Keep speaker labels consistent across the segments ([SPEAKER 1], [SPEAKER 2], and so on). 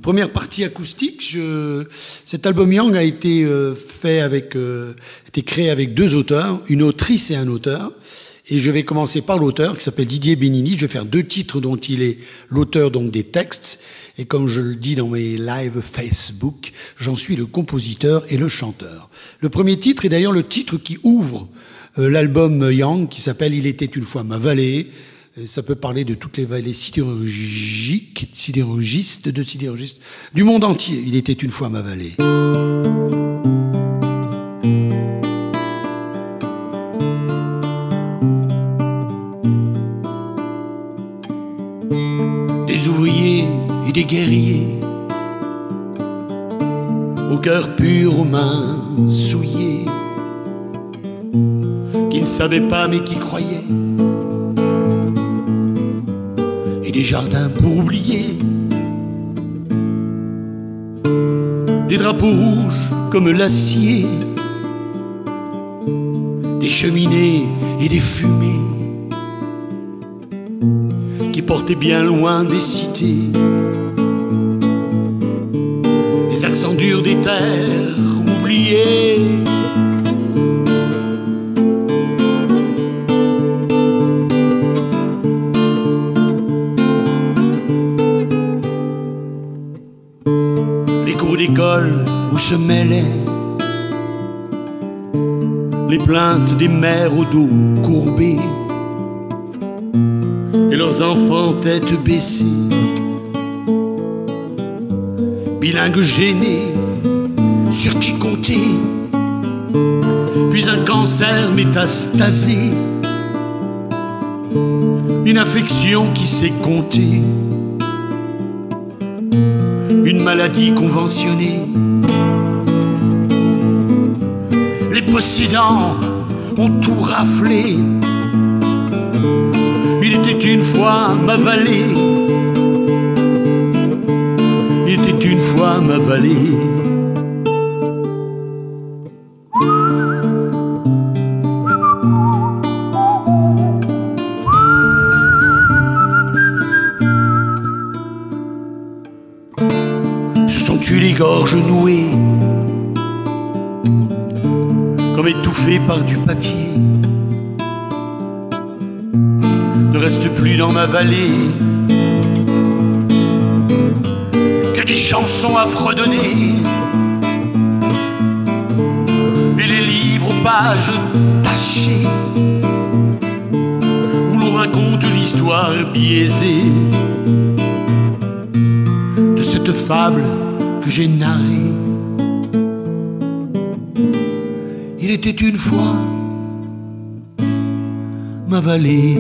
[SPEAKER 1] Première partie acoustique. Cet album Yang a été créé avec deux auteurs, une autrice et un auteur. Et je vais commencer par l'auteur qui s'appelle Didier Benini. Je vais faire 2 titres dont il est l'auteur donc des textes. Et comme je le dis dans mes lives Facebook, j'en suis le compositeur et le chanteur. Le premier titre est d'ailleurs le titre qui ouvre l'album Yang, qui s'appelle « Il était une fois ma vallée ». Ça peut parler de toutes les vallées sidérurgistes du monde entier. Il était une fois ma vallée. Des ouvriers et des guerriers, au cœur pur, aux mains souillées, qui ne savaient pas mais qui croyaient. Des jardins pour oublier, des drapeaux rouges comme l'acier, des cheminées et des fumées qui portaient bien loin des cités, les accents durs des terres oubliées. Où se mêlaient les plaintes des mères au dos courbé et leurs enfants tête baissée, bilingues gênés sur qui compter, puis un cancer métastasé, une infection qui s'est comptée, une maladie conventionnée. Les possédants ont tout raflé. Il était une fois ma vallée. Il était une fois ma vallée. Tu les gorges nouées, comme étouffées par du papier. Ne reste plus dans ma vallée que des chansons à fredonner et les livres aux pages tachées où l'on raconte l'histoire biaisée de cette fable que j'ai narré. Il était une fois ma vallée.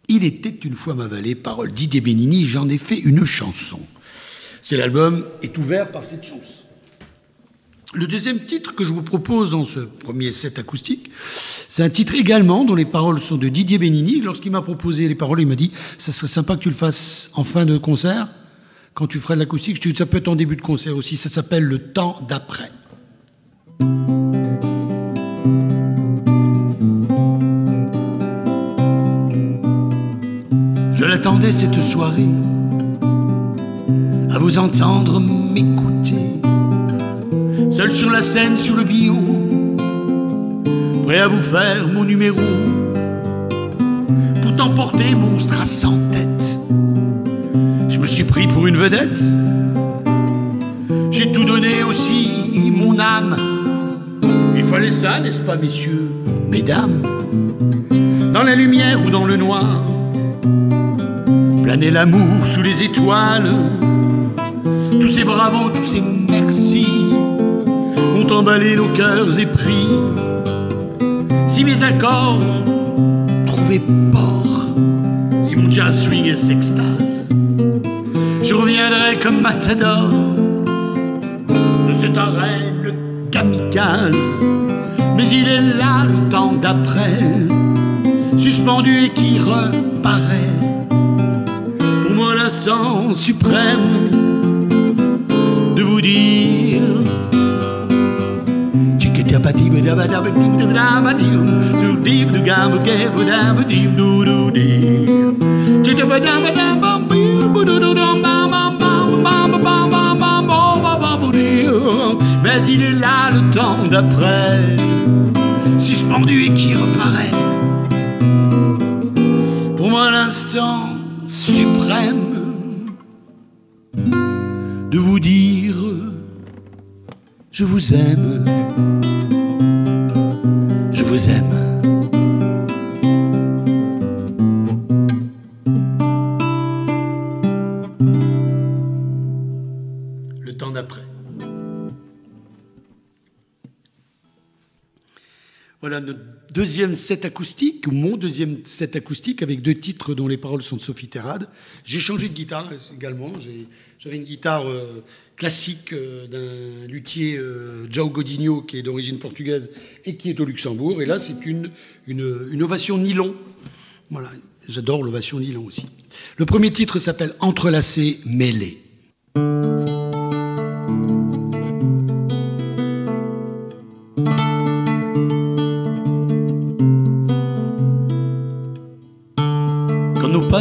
[SPEAKER 1] Il était une fois ma vallée, parole Didier Benini, j'en ai fait une chanson. L'album est ouvert par cette chanson. Le deuxième titre que je vous propose dans ce premier set acoustique, c'est un titre également dont les paroles sont de Didier Benini. Lorsqu'il m'a proposé les paroles, il m'a dit « ça serait sympa que tu le fasses en fin de concert, quand tu feras de l'acoustique. » Je te dis « ça peut être en début de concert aussi, ça s'appelle Le temps d'après ». Je l'attendais cette soirée, à vous entendre m'écouter, seul sur la scène, sur le bio, prêt à vous faire mon numéro, pour t'emporter monstre à 100 têtes. Je me suis pris pour une vedette, j'ai tout donné aussi, mon âme. Il fallait ça, n'est-ce pas, messieurs, mesdames? Dans la lumière ou dans le noir, planer l'amour sous les étoiles. Tous ces bravos, tous ces merci ont emballé nos cœurs épris. Si mes accords trouvaient port, si mon jazz swing et s'extase, je reviendrai comme matador de cette arène, le kamikaze. Mais il est là le temps d'après, suspendu et qui reparaît. Pour moi l'instant suprême de vous dire Mais il est là le temps d'après, suspendu et qui reparaît. Pour moi l'instant suprême de vous dire je vous aime, je vous aime. Le temps d'après. Voilà notre deuxième set acoustique, ou mon deuxième set acoustique, avec deux titres dont les paroles sont de Sophie Terrade. J'ai changé de guitare également. J'avais une guitare classique d'un luthier, João Godinho, qui est d'origine portugaise et qui est au Luxembourg. Et là, c'est une ovation nylon. Voilà, j'adore l'ovation nylon aussi. Le premier titre s'appelle « Entrelacé, mêlé ».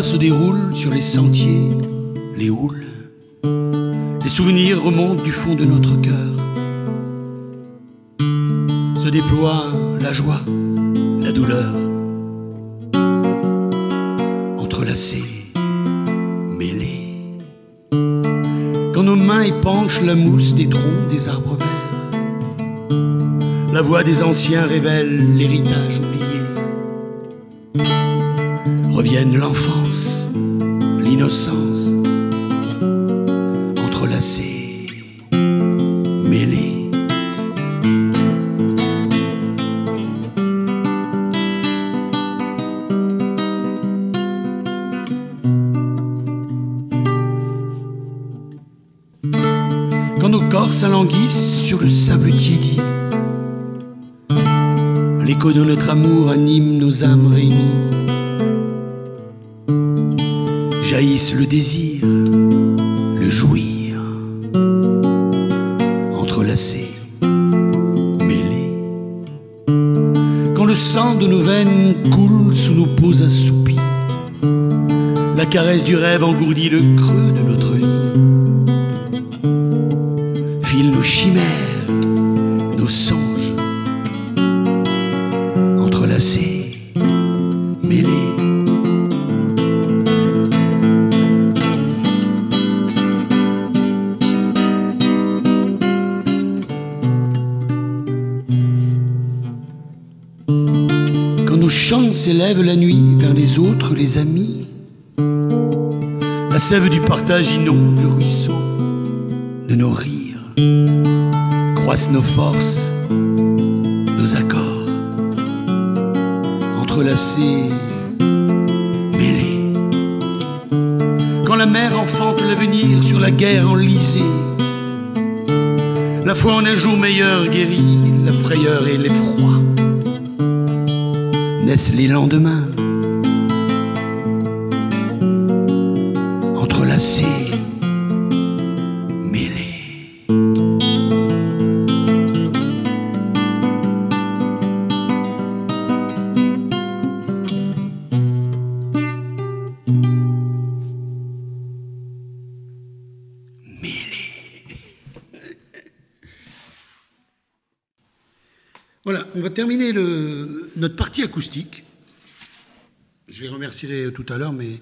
[SPEAKER 1] Se déroulent sur les sentiers, les houles. Les souvenirs remontent du fond de notre cœur. Se déploie la joie, la douleur, entrelacées, mêlées. Quand nos mains épanchent la mousse des troncs des arbres verts, la voix des anciens révèle l'héritage oublié. Reviennent l'enfance, l'innocence, entrelacées, mêlées. Quand nos corps s'alanguissent sur le sable tiédi, l'écho de notre amour anime nos âmes réunies. Jaillissent le désir, le jouir, entrelacés, mêlés. Quand le sang de nos veines coule sous nos peaux assoupies, la caresse du rêve engourdit le creux de notre lit. Filent nos chimères, nos songes, entrelacés, mêlés. S'élève la nuit vers les autres, les amis. La sève du partage inonde le ruisseau de nos rires. Croissent nos forces, nos accords, entrelacés, mêlés. Quand la mer enfante l'avenir sur la guerre enlisée, la foi en un jour meilleur guérit la frayeur et l'effroi. Naissent les lendemains, entrelacés, mêlés. Voilà, on va terminer notre partie acoustique. Je les remercierai tout à l'heure, mais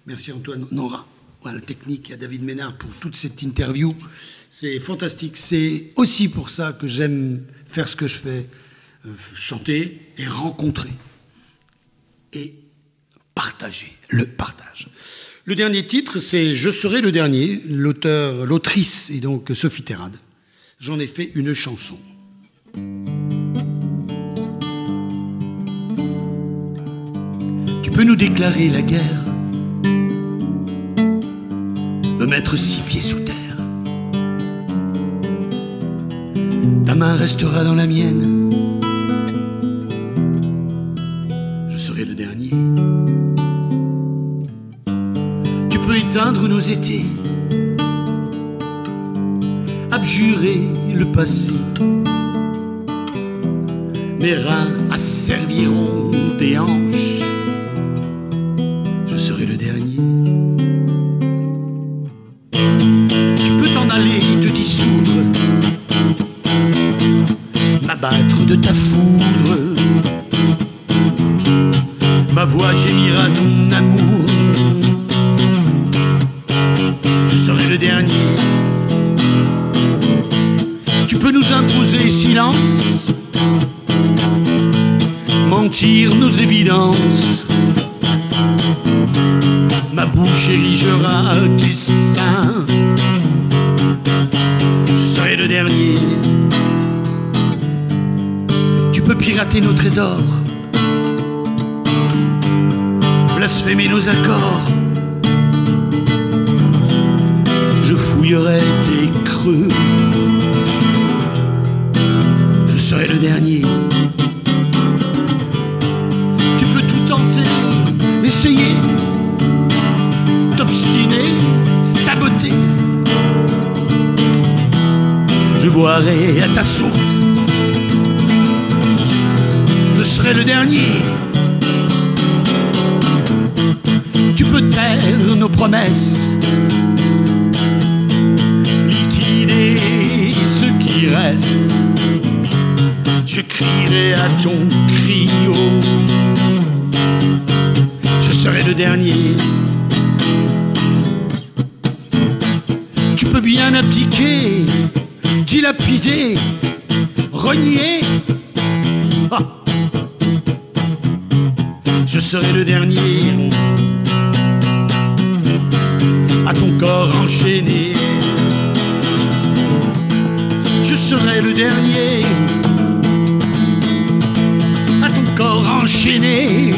[SPEAKER 1] merci Antoine Nora, voilà, la technique, et à David Ménard pour toute cette interview. C'est fantastique. C'est aussi pour ça que j'aime faire ce que je fais, chanter et rencontrer et partager, le partage. Le dernier titre, c'est « Je serai le dernier », l'autrice est donc Sophie Terrade. J'en ai fait une chanson. Tu peux nous déclarer la guerre, me mettre 6 pieds sous terre. Ta main restera dans la mienne, je serai le dernier. Tu peux éteindre nos étés, abjurer le passé, mes reins asserviront des hanches, je serai le dernier. Tu peux t'en aller, te dissoudre, m'abattre de ta foudre, ma voix gémira ton amour, je serai le dernier. Tu peux nous imposer silence, mentir nos évidences, ma bouche érigera tes seins, je serai le dernier. Tu peux pirater nos trésors, blasphémer nos accords, je fouillerai tes creux, je serai le dernier. Tu peux tout tenter, essayer, t'obstiner, saboter, je boirai à ta source, je serai le dernier. Tu peux taire nos promesses, liquider ce qui reste, je crierai à ton crio, je serai le dernier. Tu peux bien abdiquer, dilapider, renier, ah. Je serai le dernier. À ton corps enchaîné, je serai le dernier. À ton corps enchaîné,